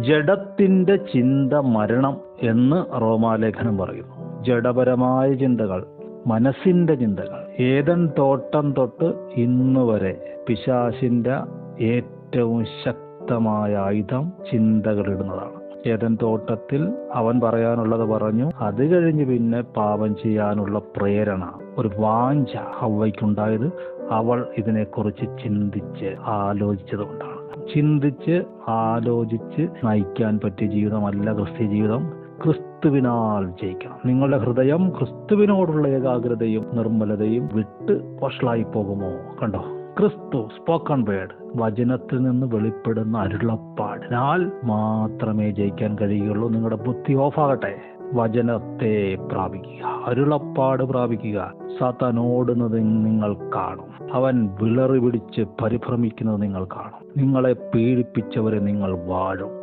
ജഡത്തിന്റെ ചിന്ത മരണം എന്ന് റോമാലേഖനം പറയുന്നു. ജഡപരമായ ചിന്തകൾ, മനസ്സിന്റെ ചിന്തകൾ. ഏദൻ തോട്ടം തൊട്ട് ഇന്ന് വരെ പിശാചിന്റെ ഏറ്റവും ശക്തമായ ആയുധം ചിന്തകളിടുന്നതാണ്. ഏദൻ തോട്ടത്തിൽ അവൻ പറയാനുള്ളത് പറഞ്ഞു. അത് കഴിഞ്ഞ് പിന്നെ പാപം ചെയ്യാനുള്ള പ്രേരണ, ഒരു വാഞ്ച ഹവ്വയ്ക്കുണ്ടായത് അവൾ ഇതിനെക്കുറിച്ച് ചിന്തിച്ച് ആലോചിച്ചത് കൊണ്ടാണ്. ചിന്തിച്ച് ആലോചിച്ച് നയിക്കാൻ പറ്റിയ ജീവിതമല്ല ക്രിസ്ത്യ ജീവിതം. ക്രിസ്തുവിനാൽ ജയിക്കണം. നിങ്ങളുടെ ഹൃദയം ക്രിസ്തുവിനോടുള്ള ഏകാഗ്രതയും നിർമ്മലതയും വിട്ട് വഷളായി പോകുമോ? കണ്ടോ, ക്രിസ്തു സ്പോക്കൺ വേർഡ്, വചനത്തിൽ നിന്ന് വെളിപ്പെടുന്ന അരുളപ്പാടിനാൽ മാത്രമേ ജയിക്കാൻ കഴിയുകയുള്ളൂ. നിങ്ങളുടെ ബുദ്ധി ഓഫാകട്ടെ. വചനത്തെ പ്രാപിക്കുക, അരുളപ്പാട് പ്രാപിക്കുക. സാത്താൻ ഓടുന്നത് നിങ്ങൾ കാണും. അവൻ വിളറി പിടിച്ച് പരിഭ്രമിക്കുന്നത് നിങ്ങൾ കാണും. നിങ്ങളെ പീഡിപ്പിച്ചവരെ നിങ്ങൾ വാഴും.